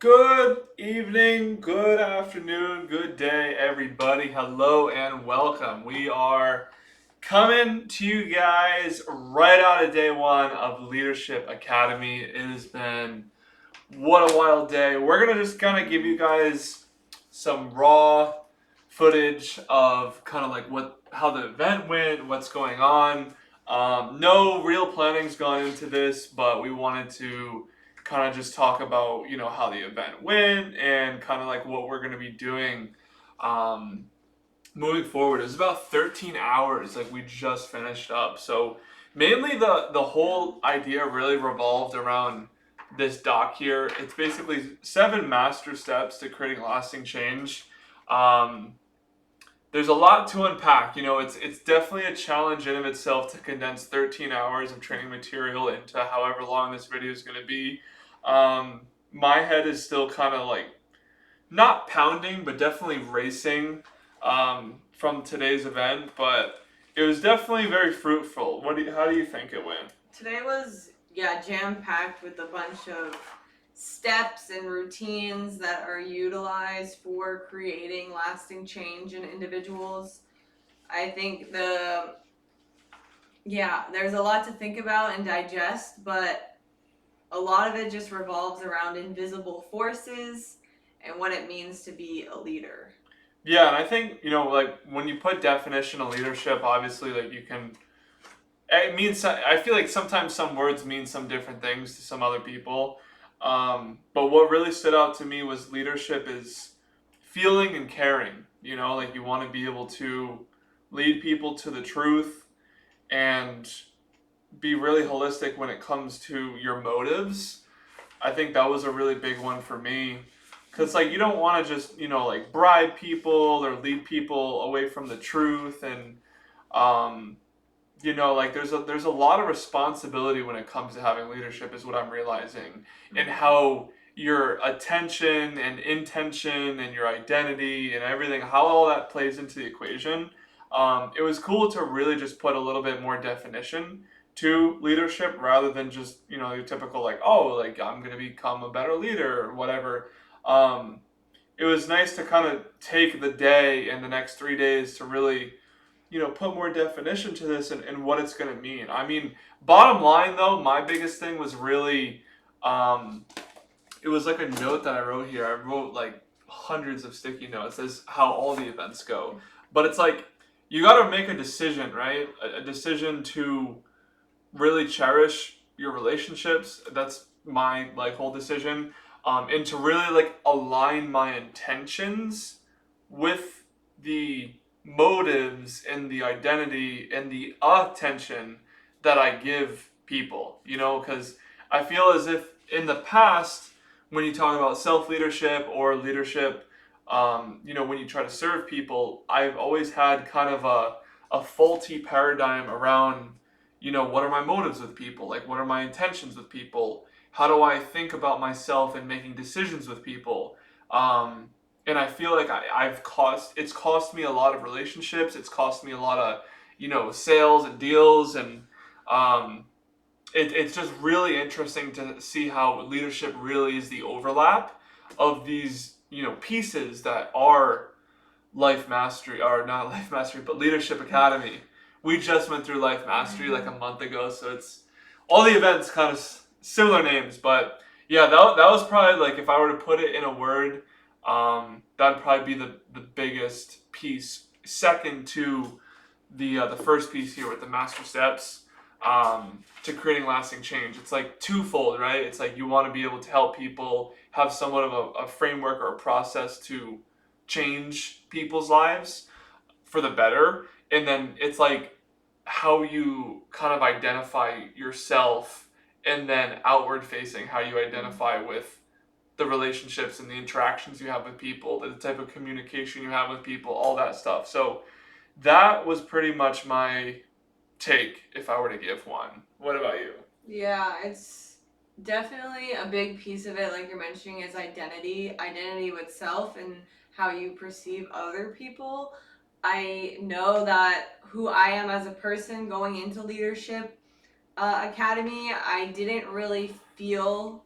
Good evening, good afternoon, good day, everybody. Hello and welcome. We are coming to you guys right out of day one of Leadership Academy. It has been what a wild day. We're gonna just kind of give you guys some raw footage of kind of like how the event went, what's going on. No real planning's gone into this, but we wanted to kind of just talk about how the event went and kind of like what we're going to be doing um, moving forward. It was about 13 hours, like we just finished up. So mainly the whole idea really revolved around this doc here. It's basically 7 master steps to creating lasting change. Um, there's a lot to unpack. It's definitely a challenge in of itself to condense 13 hours of training material into however long this video is going to be. My head is still kind of like not pounding, but definitely racing from today's event. But it was definitely very fruitful. How do you think it went? Today was, jam-packed with a bunch of steps and routines that are utilized for creating lasting change in individuals. I think there's a lot to think about and digest, but a lot of it just revolves around invisible forces and what it means to be a leader. Yeah, and I think, like when you put definition of leadership, obviously, like you can, it means, I feel like sometimes some words mean some different things to some other people. But what really stood out to me was leadership is feeling and caring, like you want to be able to lead people to the truth and be really holistic when it comes to your motives. I think that was a really big one for me. Because, like, you don't want to just, like, bribe people or lead people away from the truth. And, um, like, there's a lot of responsibility when it comes to having leadership, is what I'm realizing. And how your attention and intention and your identity and everything, how all that plays into the equation. It was cool to really just put a little bit more definition to leadership rather than just, your typical, like, oh, like, I'm going to become a better leader or whatever. Um, it was nice to kind of take the day and the next 3 days to really, put more definition to this and what it's going to mean. I mean, bottom line though, my biggest thing was really, um, it was like a note that I wrote here. I wrote like hundreds of sticky notes as how all the events go. But it's like, you got to make a decision, right? A decision to really cherish your relationships. That's my like whole decision. And to really like align my intentions with the motives and the identity and the attention that I give people, because I feel as if in the past, when you talk about self leadership or leadership, when you try to serve people, I've always had kind of a faulty paradigm around, what are my motives with people? Like, what are my intentions with people? How do I think about myself and making decisions with people? And I feel like it's cost me a lot of relationships. It's cost me a lot of, sales and deals. And um, it's just really interesting to see how leadership really is the overlap of these, pieces that are life mastery, or not life mastery, but leadership academy. We just went through life mastery like a month ago, so it's all the events kind of similar names, but yeah, that was probably like, if I were to put it in a word, that'd probably be the biggest piece, second to the first piece here with the master steps, to creating lasting change. It's like twofold, right? It's like you want to be able to help people have somewhat of a framework or a process to change people's lives for the better. And then it's like how you kind of identify yourself, and then outward facing, how you identify with the relationships and the interactions you have with people, the type of communication you have with people, all that stuff. So that was pretty much my take if I were to give one. What about you? Yeah, it's definitely a big piece of it, like you're mentioning, is identity with self and how you perceive other people. I know that who I am as a person going into leadership academy, I didn't really feel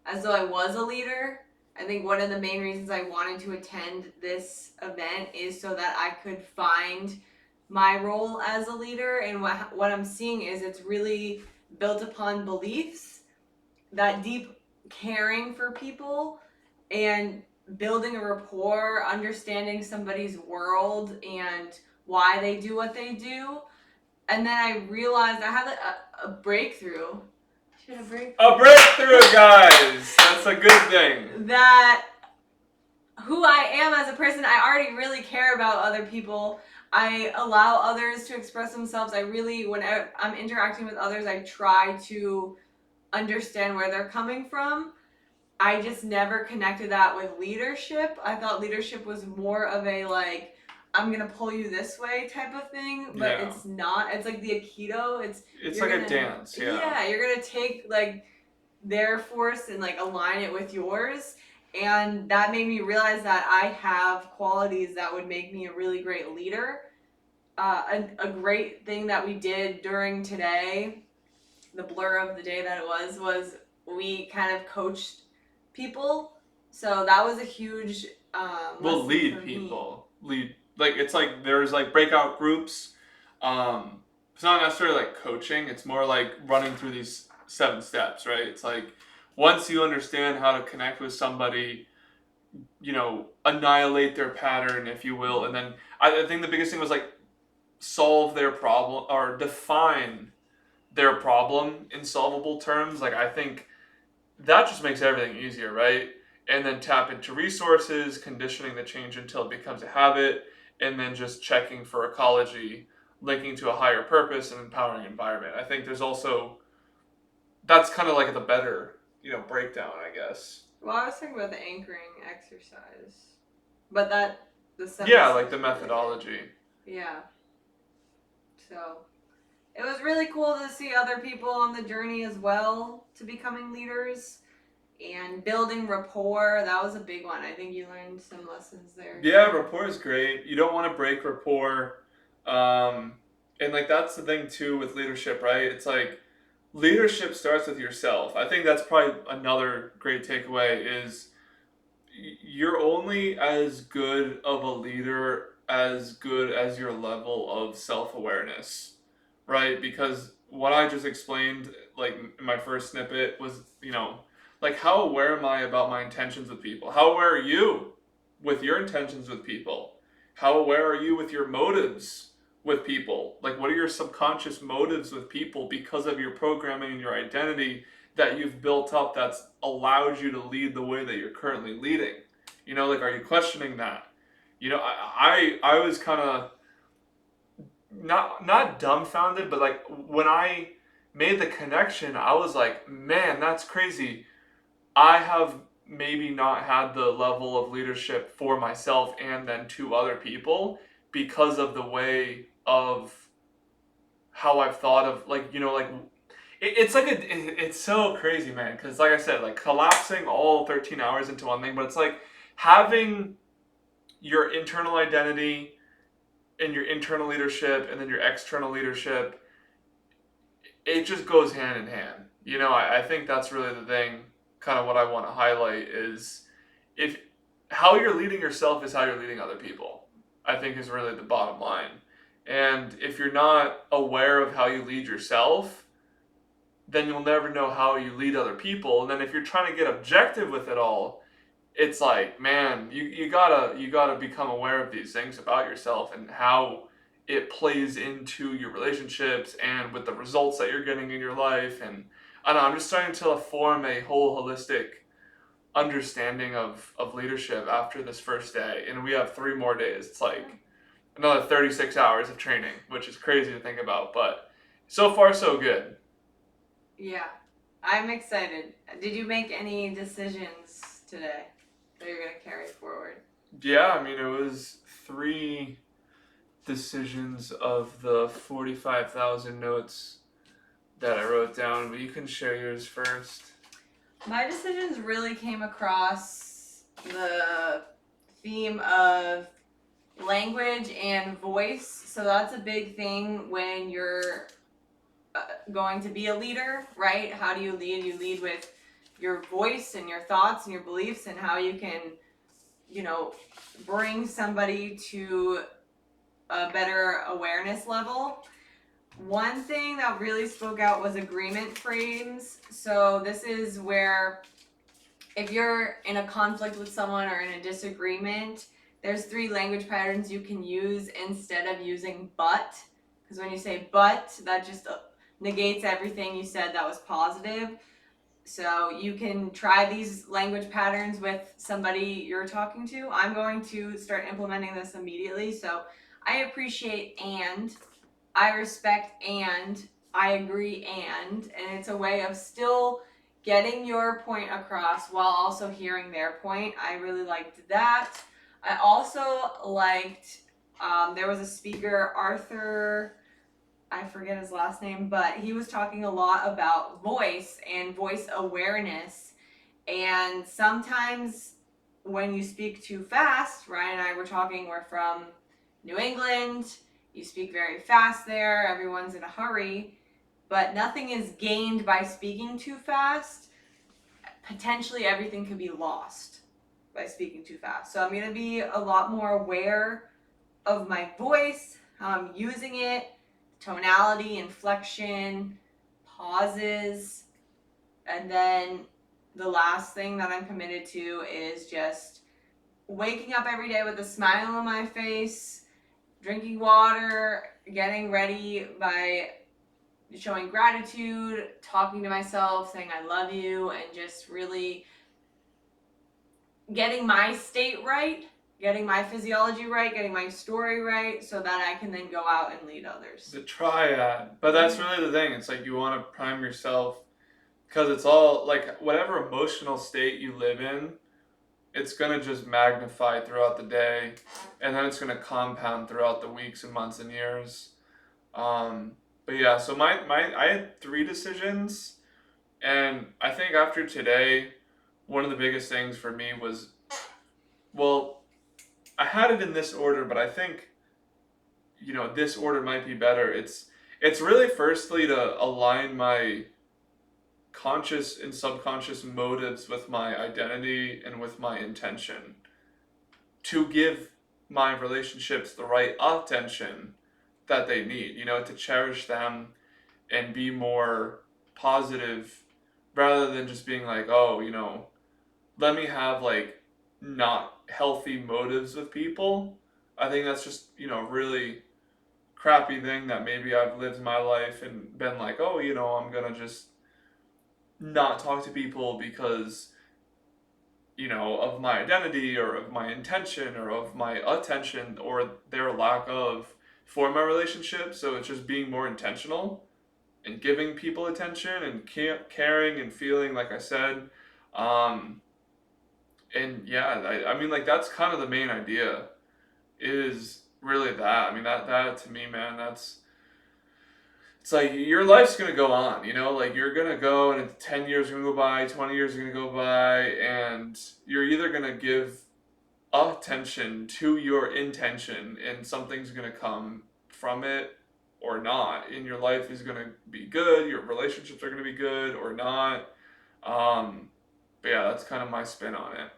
as though I was a leader. I think one of the main reasons I wanted to attend this event is so that I could find my role as a leader. And what I'm seeing is it's really built upon beliefs, that deep caring for people, and building a rapport, understanding somebody's world and why they do what they do. And then I realized I had a breakthrough. Should have A breakthrough, guys! That's a good thing. That who I am as a person, I already really care about other people. I allow others to express themselves. I really, when I'm interacting with others, I try to understand where they're coming from. I just never connected that with leadership. I thought leadership was more of a like, I'm gonna pull you this way type of thing, but Yeah. it's not. It's like the Aikido. It's you're like gonna, a dance, yeah. Yeah, you're gonna take like their force and like align it with yours. And that made me realize that I have qualities that would make me a really great leader. A great thing that we did during today, the blur of the day that it was we kind of coached people. So that was a huge We'll lead people. Lead, like, it's like there's like breakout groups. It's not necessarily like coaching. It's more like running through these 7 steps, right? It's like once you understand how to connect with somebody, annihilate their pattern, if you will, and then I think the biggest thing was like solve their problem or define their problem in solvable terms. Like, I think that just makes everything easier, right? And then tap into resources, conditioning the change until it becomes a habit, and then just checking for ecology, linking to a higher purpose and empowering environment. I think there's also, that's kind of like the better, breakdown, I guess. Well, I was talking about the anchoring exercise, but like the methodology. Yeah. So it was really cool to see other people on the journey as well to becoming leaders and building rapport. That was a big one. I think you learned some lessons there. Yeah, rapport is great. You don't want to break rapport. And like that's the thing too with leadership, right? It's like leadership starts with yourself. I think that's probably another great takeaway is you're only as good of a leader as good as your level of self-awareness, right? Because what I just explained, like in my first snippet, was, like how aware am I about my intentions with people? How aware are you with your intentions with people? How aware are you with your motives with people? Like, what are your subconscious motives with people because of your programming and your identity that you've built up that's allowed you to lead the way that you're currently leading? Like, are you questioning that? I was kind of not dumbfounded, but like when I made the connection, I was like, man, that's crazy. I have maybe not had the level of leadership for myself and then to other people because of the way of how I've thought of it's like it's so crazy, man, because like I said, like collapsing all 13 hours into one thing, but it's like having your internal identity and your internal leadership and then your external leadership, it just goes hand in hand. I think that's really the thing, kind of what I want to highlight is if how you're leading yourself is how you're leading other people, I think is really the bottom line. And if you're not aware of how you lead yourself, then you'll never know how you lead other people. And then if you're trying to get objective with it all, it's like, man, you gotta become aware of these things about yourself and how it plays into your relationships and with the results that you're getting in your life. And I don't know, I'm just starting to form a whole holistic understanding of leadership after this first day. And we have 3 more days. It's like another 36 hours of training, which is crazy to think about, but so far so good. Yeah, I'm excited. Did you make any decisions today that you're going to carry forward? Yeah, I mean, it was 3 decisions of the 45,000 notes that I wrote down, but you can share yours first. My decisions really came across the theme of language and voice. So that's a big thing when you're going to be a leader, right? How do you lead? You lead with your voice and your thoughts and your beliefs and how you can, bring somebody to a better awareness level. One thing that really spoke out was agreement frames. So this is where if you're in a conflict with someone or in a disagreement, there's 3 language patterns you can use instead of using but. Because when you say but, that just negates everything you said that was positive. So you can try these language patterns with somebody you're talking to. I'm going to start implementing this immediately. So I appreciate and, I respect and, I agree and it's a way of still getting your point across while also hearing their point. I really liked that. I also liked, there was a speaker, Arthur, I forget his last name, but he was talking a lot about voice and voice awareness. And sometimes when you speak too fast, Ryan and I were talking, we're from New England, you speak very fast there, everyone's in a hurry, but nothing is gained by speaking too fast. Potentially everything could be lost by speaking too fast. So I'm going to be a lot more aware of my voice, how I'm using it, tonality, inflection, pauses, and then the last thing that I'm committed to is just waking up every day with a smile on my face, drinking water, getting ready by showing gratitude, talking to myself, saying I love you, and just really getting my state right, getting my physiology right, getting my story right, so that I can then go out and lead others. The triad. But that's really the thing. It's like you want to prime yourself because it's all like whatever emotional state you live in, it's going to just magnify throughout the day and then it's going to compound throughout the weeks and months and years. But yeah, so I had 3 decisions and I think after today, one of the biggest things for me was, well, I had it in this order, but I think this order might be better. It's really firstly to align my conscious and subconscious motives with my identity and with my intention to give my relationships the right attention that they need, to cherish them and be more positive rather than just being like, oh, let me have like not healthy motives with people. I think that's just, really crappy thing that maybe I've lived my life and been like, oh, I'm gonna just not talk to people because, of my identity or of my intention or of my attention or their lack of for my relationship. So it's just being more intentional and giving people attention and caring and feeling, like I said. And yeah, I mean, like, that's kind of the main idea is really that. I mean, that to me, man, it's like your life's gonna go on, like you're gonna go and 10 years are gonna go by, 20 years are gonna go by, and you're either gonna give attention to your intention and something's gonna come from it or not. And your life is gonna be good, your relationships are gonna be good or not. But yeah, that's kind of my spin on it.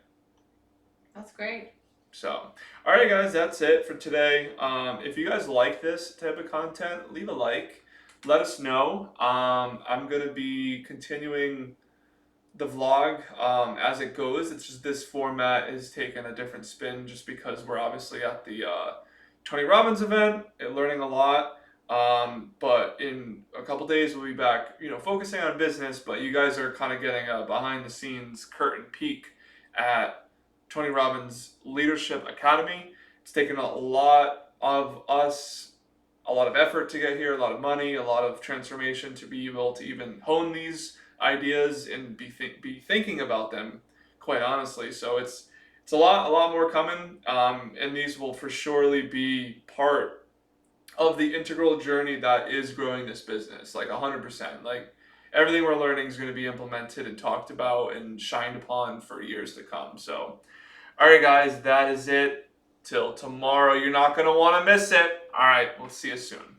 That's great. So, all right, guys, that's it for today. If you guys like this type of content, leave a like. Let us know. I'm going to be continuing the vlog as it goes. It's just this format is taking a different spin just because we're obviously at the Tony Robbins event and learning a lot. But in a couple days, we'll be back, focusing on business. But you guys are kind of getting a behind the scenes curtain peek at Tony Robbins Leadership Academy. It's taken a lot of us, a lot of effort to get here, a lot of money, a lot of transformation to be able to even hone these ideas and be thinking about them, quite honestly. So it's a lot more coming, and these will for surely be part of the integral journey that is growing this business, like 100%. Like everything we're learning is going to be implemented and talked about and shined upon for years to come. So, all right, guys, that is it. Till tomorrow. You're not going to want to miss it. All right, we'll see you soon.